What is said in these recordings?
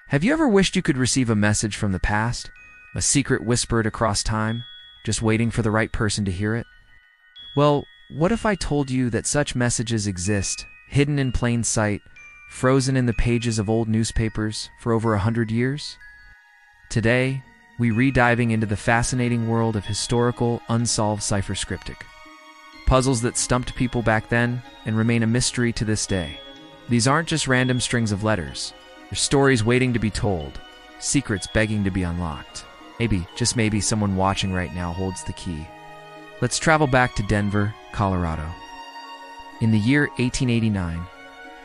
Have you ever wished you could receive a message from the past? A secret whispered across time, just waiting for the right person to hear it? Well, what if I told you that such messages exist, hidden in plain sight, frozen in the pages of old newspapers for over 100 years? Today, we re-diving into the fascinating world of historical, unsolved ciphers cryptic. Puzzles that stumped people back then and remain a mystery to this day. These aren't just random strings of letters. They're stories waiting to be told, secrets begging to be unlocked. Maybe, just maybe, someone watching right now holds the key. Let's travel back to Denver, Colorado. In the year 1889,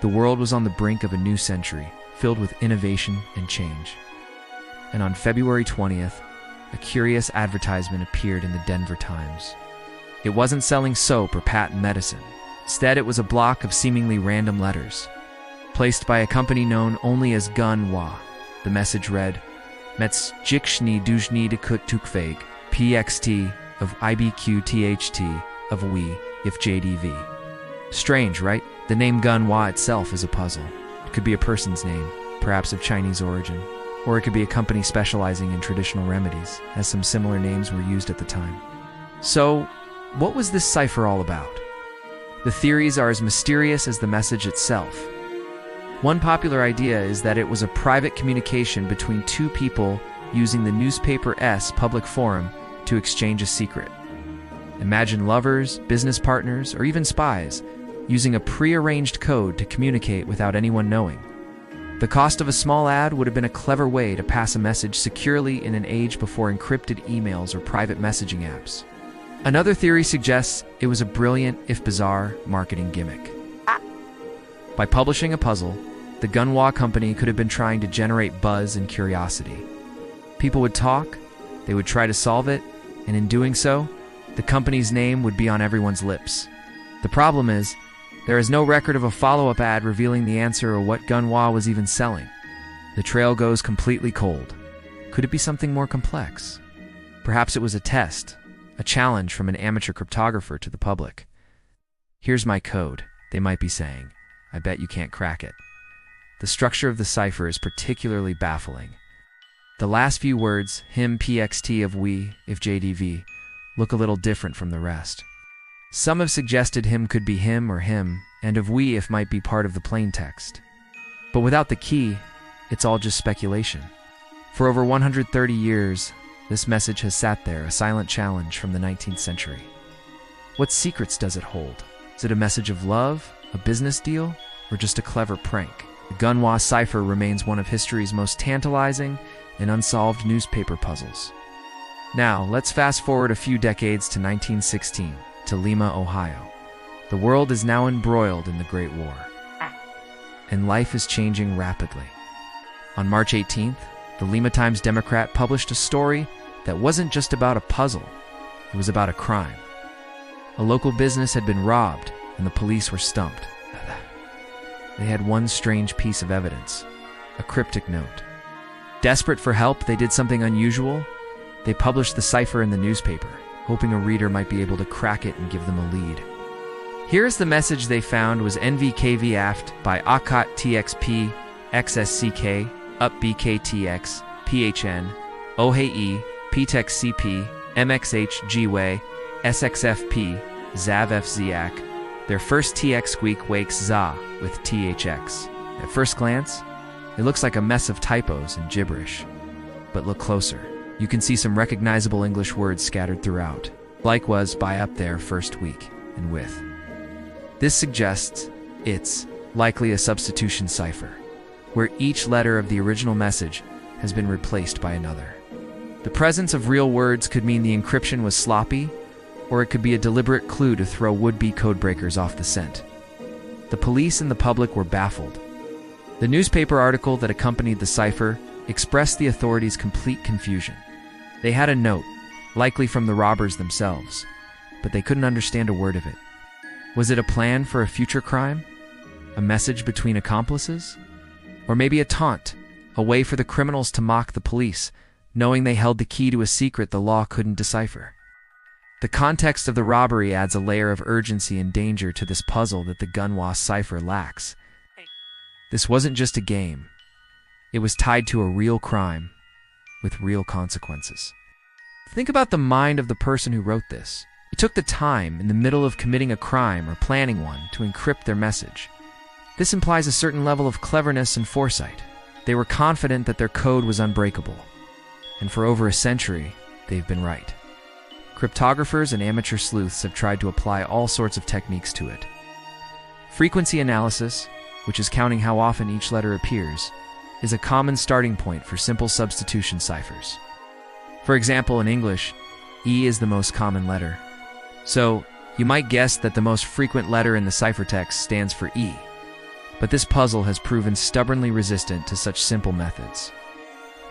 the world was on the brink of a new century, filled with innovation and change. And on February 20th, a curious advertisement appeared in the Denver Times. It wasn't selling soap or patent medicine. Instead, it was a block of seemingly random letters, placed by a company known only as Gunwa. The message read, Mets Jikshni Djnut tukveg, PXT of IBQT of we, if JDV. Strange, right? The name Gunwa itself is a puzzle. It could be a person's name, perhaps of Chinese origin, or it could be a company specializing in traditional remedies, as some similar names were used at the time. So, what was this cipher all about? The theories are as mysterious as the message itself. One popular idea is that it was a private communication between two people using the newspaper's public forum to exchange a secret. Imagine lovers, business partners, or even spies using a pre-arranged code to communicate without anyone knowing. The cost of a small ad would have been a clever way to pass a message securely in an age before encrypted emails or private messaging apps. Another theory suggests it was a brilliant, if bizarre, marketing gimmick. By publishing a puzzle, the Gunwa company could have been trying to generate buzz and curiosity. People would talk, they would try to solve it, and in doing so, the company's name would be on everyone's lips. The problem is, there is no record of a follow-up ad revealing the answer or what Gunwa was even selling. The trail goes completely cold. Could it be something more complex? Perhaps it was a test, a challenge from an amateur cryptographer to the public. Here's my code, they might be saying. I bet you can't crack it. The structure of the cipher is particularly baffling. The last few words, him PXT of we, if JDV, look a little different from the rest. Some have suggested him could be him or him, and of we if might be part of the plain text. But without the key, it's all just speculation. For over 130 years, this message has sat there, a silent challenge from the 19th century. What secrets does it hold? Is it a message of love, a business deal, or just a clever prank? The Gunwa Cipher remains one of history's most tantalizing and unsolved newspaper puzzles. Now, let's fast forward a few decades to 1916, to Lima, Ohio. The world is now embroiled in the Great War, and life is changing rapidly. On March 18th, the Lima Times Democrat published a story that wasn't just about a puzzle, it was about a crime. A local business had been robbed, and the police were stumped. They had one strange piece of evidence, a cryptic note. Desperate for help, they did something unusual. They published the cipher in the newspaper, hoping a reader might be able to crack it and give them a lead. Here's the message they found was NVKV aft by AOT TXP XS CK, up BKTX, PHN, OHE, F-Zak, MXHG, SXFP, F-Zak. Their first TX squeak wakes ZA with THX. At first glance, it looks like a mess of typos and gibberish. But look closer. You can see some recognizable English words scattered throughout, like was by up there first week and with. This suggests it's likely a substitution cipher, where each letter of the original message has been replaced by another. The presence of real words could mean the encryption was sloppy, or it could be a deliberate clue to throw would-be codebreakers off the scent. The police and the public were baffled. The newspaper article that accompanied the cipher expressed the authorities' complete confusion. They had a note, likely from the robbers themselves, but they couldn't understand a word of it. Was it a plan for a future crime? A message between accomplices? Or maybe a taunt, a way for the criminals to mock the police, knowing they held the key to a secret the law couldn't decipher? The context of the robbery adds a layer of urgency and danger to this puzzle that the Gunwa Cipher lacks. This wasn't just a game. It was tied to a real crime with real consequences. Think about the mind of the person who wrote this. He took the time in the middle of committing a crime or planning one to encrypt their message. This implies a certain level of cleverness and foresight. They were confident that their code was unbreakable. And for over a century, they've been right. Cryptographers and amateur sleuths have tried to apply all sorts of techniques to it. Frequency analysis, which is counting how often each letter appears, is a common starting point for simple substitution ciphers. For example, in English, E is the most common letter. So, you might guess that the most frequent letter in the cipher text stands for E. But this puzzle has proven stubbornly resistant to such simple methods.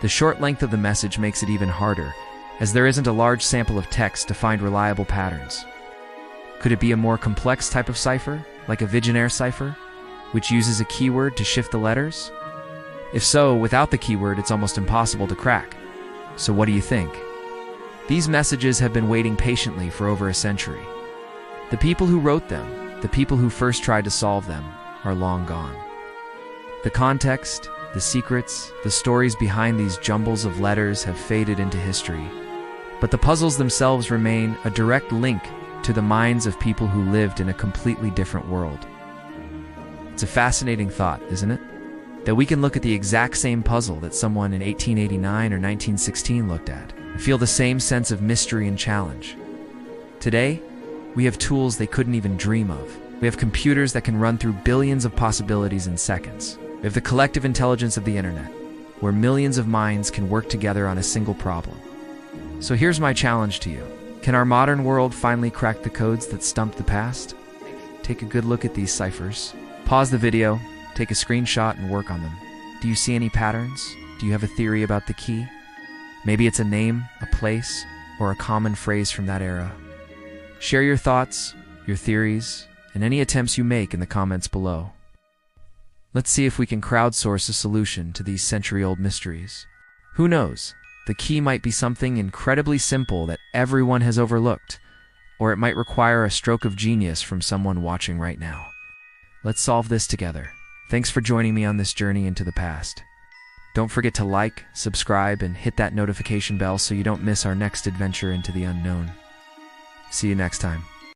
The short length of the message makes it even harder, as there isn't a large sample of text to find reliable patterns. Could it be a more complex type of cipher, like a Vigenère cipher, which uses a keyword to shift the letters? If so, without the keyword, it's almost impossible to crack. So what do you think? These messages have been waiting patiently for over a century. The people who wrote them, the people who first tried to solve them, are long gone. The context, the secrets, the stories behind these jumbles of letters have faded into history. But the puzzles themselves remain a direct link to the minds of people who lived in a completely different world. It's a fascinating thought, isn't it? That we can look at the exact same puzzle that someone in 1889 or 1916 looked at and feel the same sense of mystery and challenge. Today, we have tools they couldn't even dream of. We have computers that can run through billions of possibilities in seconds. We have the collective intelligence of the internet, where millions of minds can work together on a single problem. So here's my challenge to you. Can our modern world finally crack the codes that stumped the past? Take a good look at these ciphers. Pause the video, take a screenshot, and work on them. Do you see any patterns? Do you have a theory about the key? Maybe it's a name, a place, or a common phrase from that era. Share your thoughts, your theories, and any attempts you make in the comments below. Let's see if we can crowdsource a solution to these century-old mysteries. Who knows? The key might be something incredibly simple that everyone has overlooked, or it might require a stroke of genius from someone watching right now. Let's solve this together. Thanks for joining me on this journey into the past. Don't forget to like, subscribe, and hit that notification bell so you don't miss our next adventure into the unknown. See you next time.